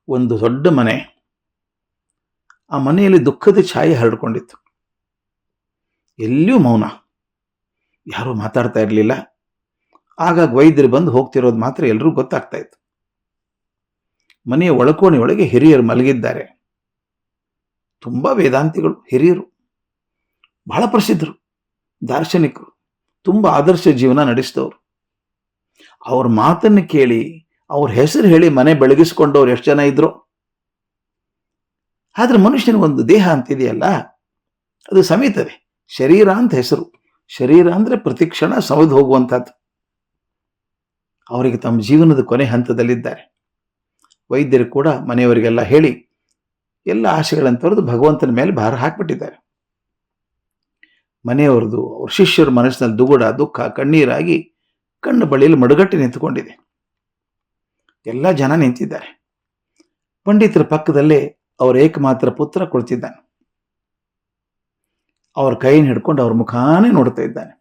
ಒಂದು ದೊಡ್ಡ ಮನೆ. ಆ ಮನೆಯಲ್ಲಿ ದುಃಖದ ಛಾಯೆ ಹರಡಿಕೊಂಡಿತ್ತು. ಎಲ್ಲಿಯೂ ಮೌನ, ಯಾರೂ ಮಾತಾಡ್ತಾ ಇರಲಿಲ್ಲ. ಆಗಾಗ ವೈದ್ಯರು ಬಂದು ಹೋಗ್ತಿರೋದು ಮಾತ್ರ ಎಲ್ಲರೂ ಗೊತ್ತಾಗ್ತಾ ಇತ್ತು. ಮನೆಯ ಒಳಕೋಣೆಯೊಳಗೆ ಹಿರಿಯರು ಮಲಗಿದ್ದಾರೆ. ತುಂಬ ವೇದಾಂತಿಗಳು, ಹಿರಿಯರು, ಬಹಳ ಪ್ರಸಿದ್ಧರು, ದಾರ್ಶನಿಕರು, ತುಂಬ ಆದರ್ಶ ಜೀವನ ನಡೆಸಿದವರು. ಅವ್ರ ಮಾತನ್ನು ಕೇಳಿ, ಅವ್ರ ಹೆಸರು ಹೇಳಿ ಮನೆ ಬೆಳಗಿಸ್ಕೊಂಡವ್ರು ಎಷ್ಟು ಜನ ಇದ್ರು. ಆದ್ರೆ ಮನುಷ್ಯನಿಗೊಂದು ದೇಹ ಅಂತಿದೆಯಲ್ಲ, ಅದು ಸಮೇತದೆ. ಶರೀರ ಅಂತ ಹೆಸರು. ಶರೀರ ಅಂದ್ರೆ ಪ್ರತಿಕ್ಷಣ ಸವೆದು ಹೋಗುವಂಥದ್ದು. ಅವರಿಗೆ ತಮ್ಮ ಜೀವನದ ಕೊನೆ ಹಂತದಲ್ಲಿದ್ದಾರೆ. ವೈದ್ಯರು ಕೂಡ ಮನೆಯವರಿಗೆಲ್ಲ ಹೇಳಿ ಎಲ್ಲ ಆಶೆಗಳನ್ನು ತೊರೆದು ಭಗವಂತನ ಮೇಲೆ ಭಾರ ಹಾಕಿಬಿಟ್ಟಿದ್ದಾರೆ. ಮನೆಯವರದು, ಅವ್ರ ಶಿಷ್ಯರ ಮನಸ್ಸಿನಲ್ಲಿ ದುಗುಡ, ದುಃಖ, ಕಣ್ಣೀರಾಗಿ ಕಣ್ಣು ಬಳಿಯಲ್ಲಿ ಮಡುಗಟ್ಟಿ ನಿಂತುಕೊಂಡಿದೆ. ಎಲ್ಲ ಜನ ನಿಂತಿದ್ದಾರೆ. ಪಂಡಿತರ ಪಕ್ಕದಲ್ಲೇ ಅವರ ಏಕಮಾತ್ರ ಪುತ್ರ ಕುಳಿತಿದ್ದಾನೆ. ಅವ್ರ ಕೈಯನ್ನು ಹಿಡ್ಕೊಂಡು ಅವ್ರ ಮುಖಾನೇ ನೋಡ್ತಾ ಇದ್ದಾನೆ.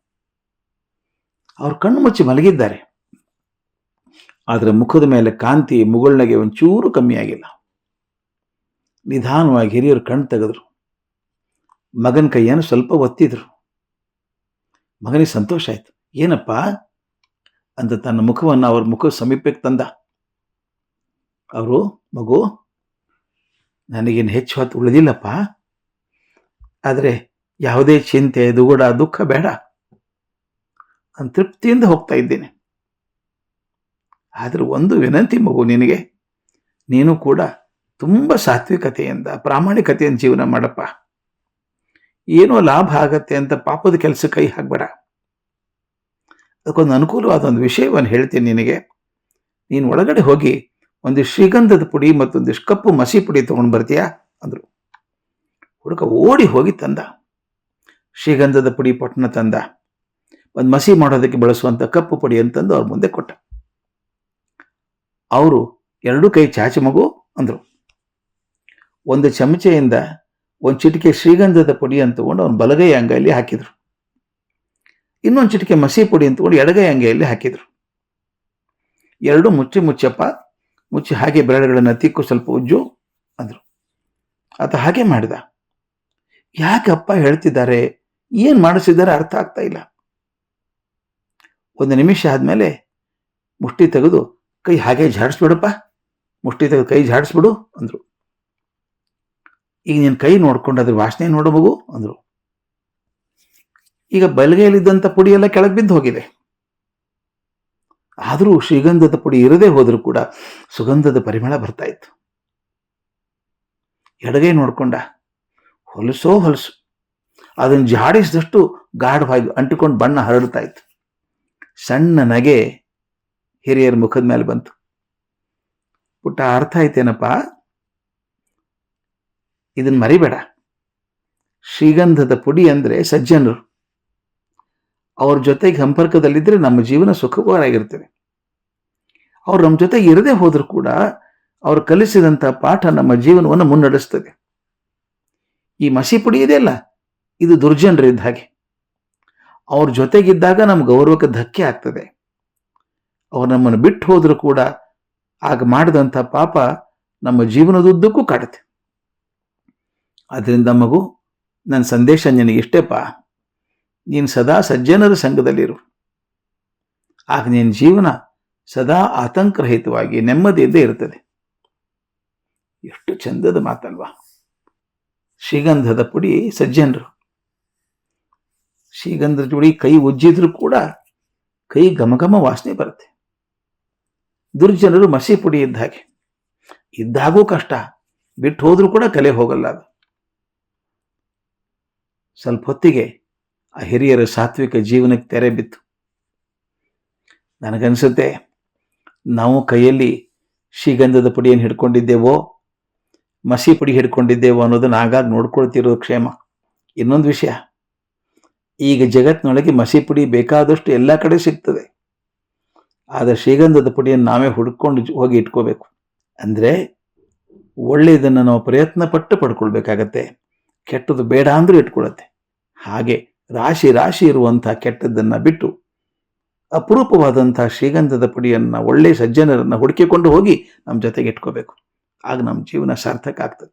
ಅವ್ರ ಕಣ್ಣು ಮುಚ್ಚಿ ಮಲಗಿದ್ದಾರೆ. ಆದರೆ ಮುಖದ ಮೇಲೆ ಕಾಂತಿ, ಮುಗುಳ್ನಗೆ ಒಂಚೂರು ಕಮ್ಮಿ ಆಗಿಲ್ಲ. ನಿಧಾನವಾಗಿ ಹಿರಿಯರು ಕಣ್ಣು ತೆಗೆದ್ರು. ಮಗನ ಕೈಯನ್ನು ಸ್ವಲ್ಪ ಒತ್ತಿದ್ರು. ಮಗನಿಗೆ ಸಂತೋಷ ಆಯ್ತು. ಏನಪ್ಪ ಅಂತ ತನ್ನ ಮುಖವನ್ನು ಅವ್ರ ಮುಖ ಸಮೀಪಕ್ಕೆ ತಂದ. ಅವರು, ಮಗು, ನನಗೇನು ಹೆಚ್ಚು ಹೊತ್ತು ಉಳಿದಿಲ್ಲಪ್ಪ, ಆದರೆ ಯಾವುದೇ ಚಿಂತೆ, ದುಗುಡ, ದುಃಖ ಬೇಡ. ನಾನು ತೃಪ್ತಿಯಿಂದ ಹೋಗ್ತಾ ಇದ್ದೀನಿ. ಆದರೆ ಒಂದು ವಿನಂತಿ ಮಗು, ನಿನಗೆ, ನೀನು ಕೂಡ ತುಂಬ ಸಾತ್ವಿಕತೆಯಿಂದ, ಪ್ರಾಮಾಣಿಕತೆಯಿಂದ ಜೀವನ ಮಾಡಪ್ಪ. ಏನೋ ಲಾಭ ಆಗತ್ತೆ ಅಂತ ಪಾಪದ ಕೆಲಸ ಕೈ ಹಾಕಬೇಡ. ಅದಕ್ಕೊಂದು ಅನುಕೂಲವಾದ ಒಂದು ವಿಷಯವನ್ನು ಹೇಳ್ತೀನಿ ನಿನಗೆ. ನೀನು ಒಳಗಡೆ ಹೋಗಿ ಒಂದು ಶ್ರೀಗಂಧದ ಪುಡಿ ಮತ್ತೊಂದಿಷ್ಟು ಕಪ್ಪು ಮಸಿ ಪುಡಿ ತೊಗೊಂಡು ಬರ್ತೀಯಾ ಅಂದರು. ಹುಡುಗ ಓಡಿ ಹೋಗಿ ತಂದ. ಶ್ರೀಗಂಧದ ಪುಡಿ ಪೊಟ್ಟಣ ತಂದ. ಒಂದು ಮಸಿ ಮಾಡೋದಕ್ಕೆ ಬಳಸುವಂಥ ಕಪ್ಪು ಪುಡಿ ಅಂತಂದು ಅವ್ರ ಮುಂದೆ ಕೊಟ್ಟ. ಅವರು ಎರಡೂ ಕೈ ಚಾಚಿ ಮಗು ಅಂದರು. ಒಂದು ಚಮಚೆಯಿಂದ ಒಂದು ಚಿಟಿಕೆ ಶ್ರೀಗಂಧದ ಪುಡಿ ಅಂತ ತಗೊಂಡು ಅವನ ಬಲಗೈ ಅಂಗೈಯಲ್ಲಿ ಹಾಕಿದರು. ಇನ್ನೊಂದು ಚಿಟಿಕೆ ಮಸಿ ಪುಡಿ ಅಂತ ತಗೊಂಡು ಎಡಗೈ ಅಂಗೈಯಲ್ಲಿ ಹಾಕಿದರು. ಎರಡು ಮುಚ್ಚಪ್ಪ, ಮುಚ್ಚಿ ಹಾಗೆ ಬೆರಳುಗಳನ್ನು ತಿಕ್ಕು, ಸ್ವಲ್ಪ ಉಜ್ಜು ಅಂದರು. ಆತ ಹಾಗೆ ಮಾಡಿದ. ಯಾಕೆ ಅಪ್ಪ ಹೇಳ್ತಿದ್ದಾರೆ, ಏನು ಮಾಡಿಸಿದ್ದಾರೆ ಅರ್ಥ ಆಗ್ತಾ ಇಲ್ಲ. ಒಂದು ನಿಮಿಷ ಆದಮೇಲೆ ಮುಷ್ಟಿ ತೆಗೆದು ಕೈ ಹಾಗೆ ಝಾಡಿಸ್ಬಿಡಪ್ಪ, ಮುಷ್ಟಿ ತೆಗೆದು ಕೈ ಝಾಡಿಸ್ಬಿಡು ಅಂದರು. ಈಗ ನೀನು ಕೈ ನೋಡ್ಕೊಂಡು ಅದ್ರ ವಾಸನೆ ನೋಡು ಮಗು ಅಂದರು. ಈಗ ಬಲಗೈಯಲ್ಲಿದ್ದಂಥ ಪುಡಿ ಎಲ್ಲ ಕೆಳಗೆ ಬಿದ್ದು ಹೋಗಿದೆ. ಆದರೂ ಶ್ರೀಗಂಧದ ಪುಡಿ ಇರದೇ ಹೋದರೂ ಕೂಡ ಸುಗಂಧದ ಪರಿಮಳ ಬರ್ತಾ ಇತ್ತು. ಎಡಗೈ ನೋಡ್ಕೊಂಡ, ಹೊಲಸೋ ಹೊಲಸು, ಅದನ್ನು ಜಾಡಿಸಿದಷ್ಟು ಗಾಢವಾಗಿ ಅಂಟಿಕೊಂಡು ಬಣ್ಣ ಹರಡ್ತಾ ಇತ್ತು. ಸಣ್ಣ ನಗೆ ಹಿರಿಯರ ಮುಖದ ಮೇಲೆ ಬಂತು. ಪುಟ್ಟ, ಅರ್ಥ ಆಯ್ತೇನಪ್ಪ, ಇದನ್ನು ಮರಿಬೇಡ. ಶ್ರೀಗಂಧದ ಪುಡಿ ಅಂದರೆ ಸಜ್ಜನರು. ಅವ್ರ ಜೊತೆಗೆ ಸಂಪರ್ಕದಲ್ಲಿದ್ದರೆ ನಮ್ಮ ಜೀವನ ಸುಖಕರವಾಗಿರ್ತದೆ. ಅವ್ರು ನಮ್ಮ ಜೊತೆಗೆ ಇರದೇ ಹೋದರೂ ಕೂಡ ಅವ್ರು ಕಲಿಸಿದಂಥ ಪಾಠ ನಮ್ಮ ಜೀವನವನ್ನು ಮುನ್ನಡೆಸ್ತದೆ. ಈ ಮಸಿ ಪುಡಿ ಇದೆಯಲ್ಲ, ಇದು ದುರ್ಜನರಿದ್ದ ಹಾಗೆ. ಅವ್ರ ಜೊತೆಗಿದ್ದಾಗ ನಮ್ಮ ಗೌರವಕ್ಕೆ ಧಕ್ಕೆ ಆಗ್ತದೆ. ಅವ್ರು ನಮ್ಮನ್ನು ಬಿಟ್ಟು ಹೋದರೂ ಕೂಡ ಆಗ ಮಾಡಿದಂಥ ಪಾಪ ನಮ್ಮ ಜೀವನದುದ್ದಕ್ಕೂ ಕಾಡುತ್ತೆ. ಆದ್ದರಿಂದ ಮಗು, ನನ್ನ ಸಂದೇಶ ನಿನಗೆ ಇಷ್ಟೇಪ್ಪ, ನೀನು ಸದಾ ಸಜ್ಜನರ ಸಂಘದಲ್ಲಿರು. ಆಗ ನಿನ್ನ ಜೀವನ ಸದಾ ಆತಂಕರಹಿತವಾಗಿ ನೆಮ್ಮದಿಯಿಂದ ಇರ್ತದೆ. ಎಷ್ಟು ಚಂದದ ಮಾತಲ್ವಾ. ಶ್ರೀಗಂಧದ ಪುಡಿ ಸಜ್ಜನರು. ಶ್ರೀಗಂಧದ ಪುಡಿ ಕೈ ಉಜ್ಜಿದ್ರೂ ಕೂಡ ಕೈ ಘಮಘಮ ವಾಸನೆ ಬರುತ್ತೆ. ದುರ್ಜನರು ಮಸಿ ಪುಡಿ ಇದ್ದ ಹಾಗೆ, ಇದ್ದಾಗೂ ಕಷ್ಟ, ಬಿಟ್ಟು ಹೋದ್ರೂ ಕೂಡ ಕಲೆ ಹೋಗಲ್ಲ ಅದು. ಸ್ವಲ್ಪ ಹೊತ್ತಿಗೆ ಆ ಹಿರಿಯರ ಸಾತ್ವಿಕ ಜೀವನಕ್ಕೆ ತೆರೆ ಬಿತ್ತು. ನನಗನ್ಸುತ್ತೆ, ನಾವು ಕೈಯಲ್ಲಿ ಶ್ರೀಗಂಧದ ಪುಡಿಯನ್ನು ಹಿಡ್ಕೊಂಡಿದ್ದೇವೋ, ಮಸಿ ಪುಡಿ ಹಿಡ್ಕೊಂಡಿದ್ದೇವೋ ಅನ್ನೋದನ್ನು ಆಗಾಗ ನೋಡ್ಕೊಳ್ತಿರೋದು ಕ್ಷೇಮ. ಇನ್ನೊಂದು ವಿಷಯ, ಈಗ ಜಗತ್ತಿನೊಳಗೆ ಮಸಿ ಪುಡಿ ಬೇಕಾದಷ್ಟು ಎಲ್ಲ ಕಡೆ ಸಿಗ್ತದೆ. ಆದರೆ ಶ್ರೀಗಂಧದ ಪುಡಿಯನ್ನು ನಾವೇ ಹುಡ್ಕೊಂಡು ಹೋಗಿ ಇಟ್ಕೋಬೇಕು. ಅಂದರೆ ಒಳ್ಳೆಯದನ್ನು ನಾವು ಪ್ರಯತ್ನ ಪಟ್ಟು ಪಡ್ಕೊಳ್ಬೇಕಾಗತ್ತೆ. ಕೆಟ್ಟದ್ದು ಬೇಡ ಅಂದ್ರೂ ಇಟ್ಕೊಳ್ಳುತ್ತೆ. ಹಾಗೆ ರಾಶಿ ರಾಶಿ ಇರುವಂಥ ಕೆಟ್ಟದ್ದನ್ನು ಬಿಟ್ಟು ಅಪರೂಪವಾದಂಥ ಶ್ರೀಗಂಧದ ಪುಡಿಯನ್ನು, ಒಳ್ಳೆಯ ಸಜ್ಜನರನ್ನು ಹುಡುಕಿಕೊಂಡು ಹೋಗಿ ನಮ್ಮ ಜೊತೆಗೆ ಇಟ್ಕೋಬೇಕು. ಆಗ ನಮ್ಮ ಜೀವನ ಸಾರ್ಥಕ ಆಗ್ತದೆ.